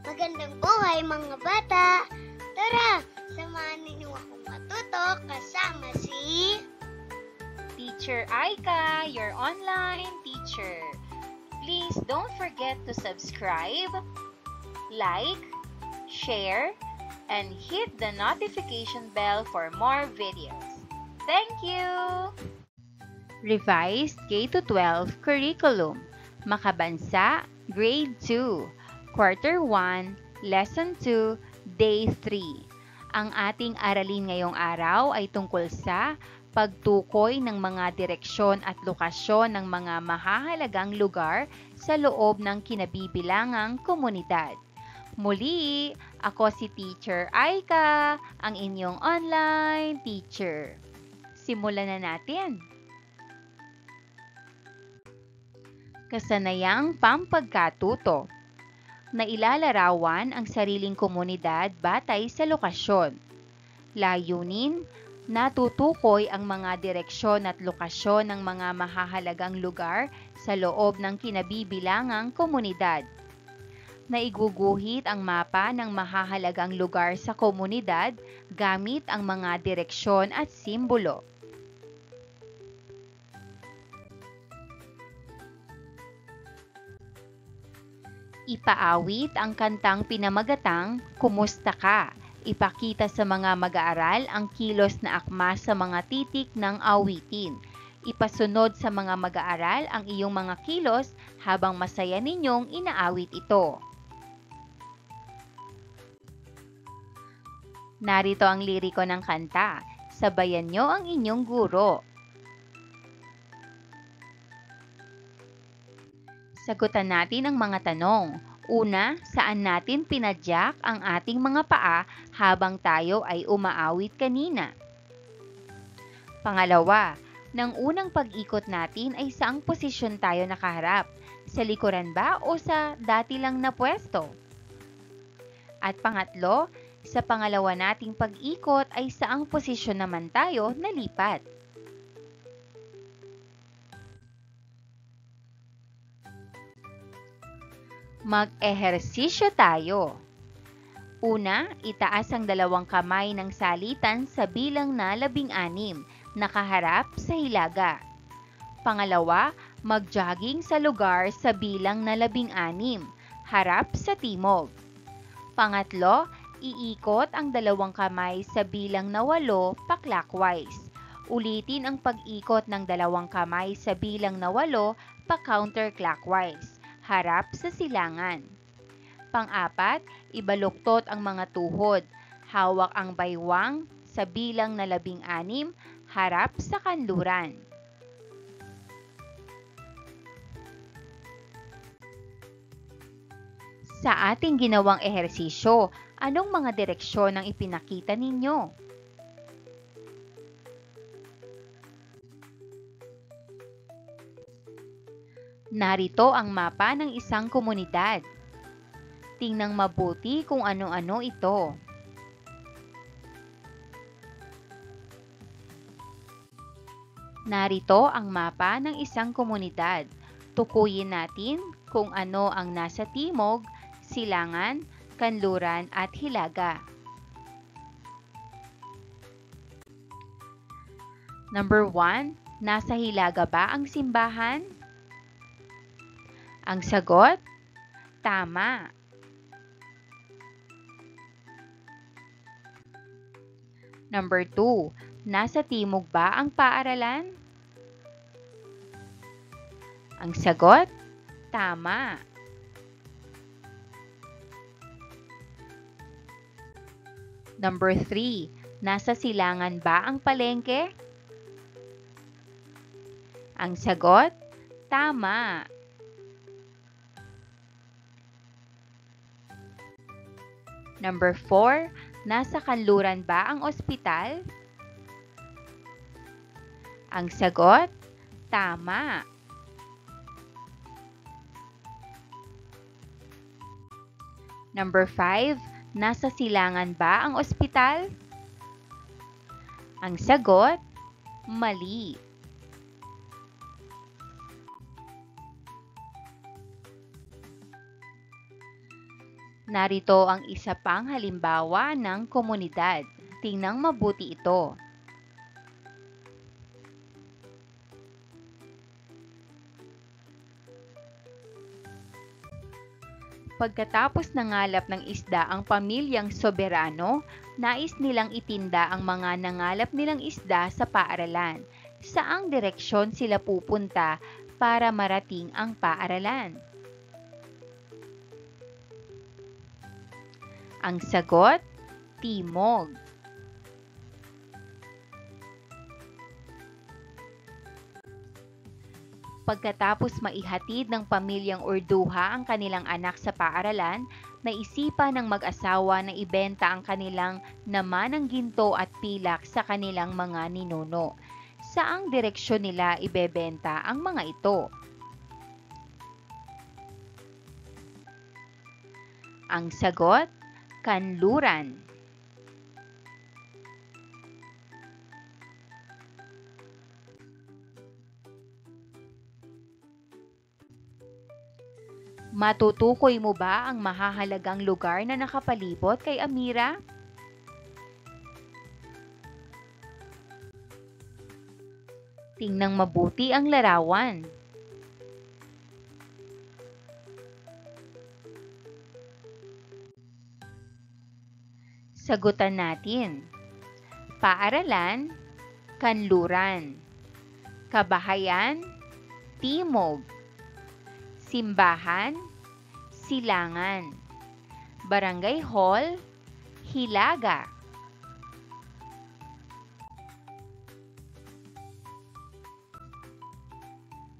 Magandang buhay mga bata! Tara, samahan ninyo akong matuto kasama si Teacher Aika, your online teacher. Please don't forget to subscribe, like, share, and hit the notification bell for more videos. Thank you! Revised K-12 Curriculum, Makabansa, Grade 2. Quarter 1, Lesson 2, Day 3. Ang ating aralin ngayong araw ay tungkol sa pagtukoy ng mga direksyon at lokasyon ng mga mahahalagang lugar sa loob ng kinabibilangang komunidad. Muli, ako si Teacher Aika, ang inyong online teacher. Simulan na natin. Kasanayang pampagkatuto. Nailalarawan ang sariling komunidad batay sa lokasyon. Layunin, natutukoy ang mga direksyon at lokasyon ng mga mahahalagang lugar sa loob ng kinabibilangang komunidad. Naiguguhit ang mapa ng mahahalagang lugar sa komunidad gamit ang mga direksyon at simbolo. Ipaawit ang kantang pinamagatang Kumusta Ka? Ipakita sa mga mag-aaral ang kilos na akma sa mga titik ng awitin. Ipasunod sa mga mag-aaral ang iyong mga kilos habang masaya ninyong inaawit ito. Narito ang liriko ng kanta. Sabayan nyo ang inyong guro. Sagutan natin ang mga tanong. Una, saan natin pinadyak ang ating mga paa habang tayo ay umaawit kanina? Pangalawa, nang unang pag-ikot natin ay saang posisyon tayo nakaharap? Sa likuran ba o sa dati lang na pwesto? At pangatlo, sa pangalawa nating pag-ikot ay saang posisyon naman tayo nalipat? Mag-ehersisyo tayo. Una, itaas ang dalawang kamay ng salitan sa bilang na 16, nakaharap sa hilaga. Pangalawa, mag-jogging sa lugar sa bilang na 16, harap sa timog. Pangatlo, iikot ang dalawang kamay sa bilang na 8 pa-clockwise. Ulitin ang pag-ikot ng dalawang kamay sa bilang na 8 pa-counterclockwise, harap sa silangan. Pang-apat, ibaluktot ang mga tuhod. Hawak ang baywang sa bilang na 16, harap sa kanluran. Sa ating ginawang ehersisyo, anong mga direksyon ang ipinakita ninyo? Narito ang mapa ng isang komunidad. Tingnang mabuti kung ano-ano ito. Narito ang mapa ng isang komunidad. Tukuyin natin kung ano ang nasa timog, silangan, kanluran at hilaga. Number 1, nasa hilaga ba ang simbahan? Ang sagot, tama. Number 2, nasa timog ba ang paaralan? Ang sagot, tama. Number 3, nasa silangan ba ang palengke? Ang sagot, tama. Number 4, nasa kanluran ba ang ospital? Ang sagot, tama. Number 5, nasa silangan ba ang ospital? Ang sagot, mali. Narito ang isa pang halimbawa ng komunidad. Tingnang mabuti ito. Pagkatapos nangalap ng isda ang pamilyang Soberano, nais nilang itinda ang mga nangalap nilang isda sa paaralan. Saang direksyon sila pupunta para marating ang paaralan? Ang sagot, timog. Pagkatapos maihatid ng pamilyang Urduha ang kanilang anak sa paaralan, naisipan ng mag-asawa na ibenta ang kanilang namanang ginto at pilak sa kanilang mga ninuno. Saang direksyon nila ibebenta ang mga ito? Ang sagot, kanluran. Matutukoy mo ba ang mahahalagang lugar na nakapalibot kay Amira? Tingnang mabuti ang larawan. Sagutan natin. Paaralan, kanluran. Kabahayan, timog. Simbahan, silangan. Barangay Hall, Hilaga.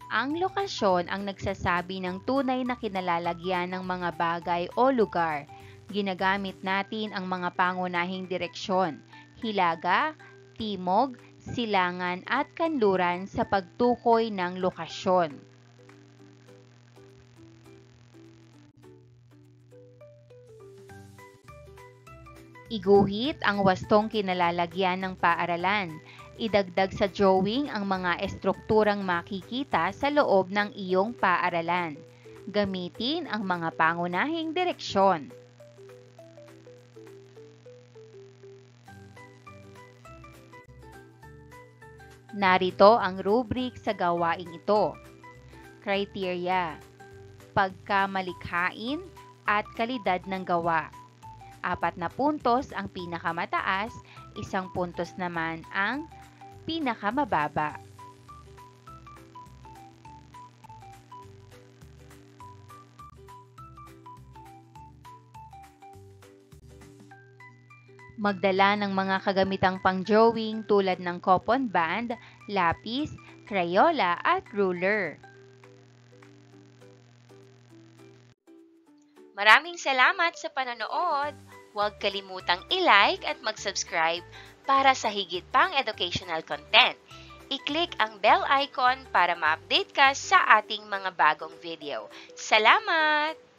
Ang lokasyon ang nagsasabi ng tunay na kinalalagyan ng mga bagay o lugar. Ginagamit natin ang mga pangunahing direksyon, hilaga, timog, silangan at kanluran sa pagtukoy ng lokasyon. Iguhit ang wastong kinalalagyan ng paaralan. Idagdag sa drawing ang mga estrukturang makikita sa loob ng iyong paaralan. Gamitin ang mga pangunahing direksyon. Narito ang rubric sa gawaing ito. Criteria: pagkamalikhain at kalidad ng gawa. 4 na puntos ang pinakamataas, 1 puntos naman ang pinakamababa. Magdala ng mga kagamitang pang-drawing tulad ng coupon band, lapis, crayola at ruler. Maraming salamat sa panonood! Huwag kalimutang i-like at mag-subscribe para sa higit pang educational content. I-click ang bell icon para ma-update ka sa ating mga bagong video. Salamat!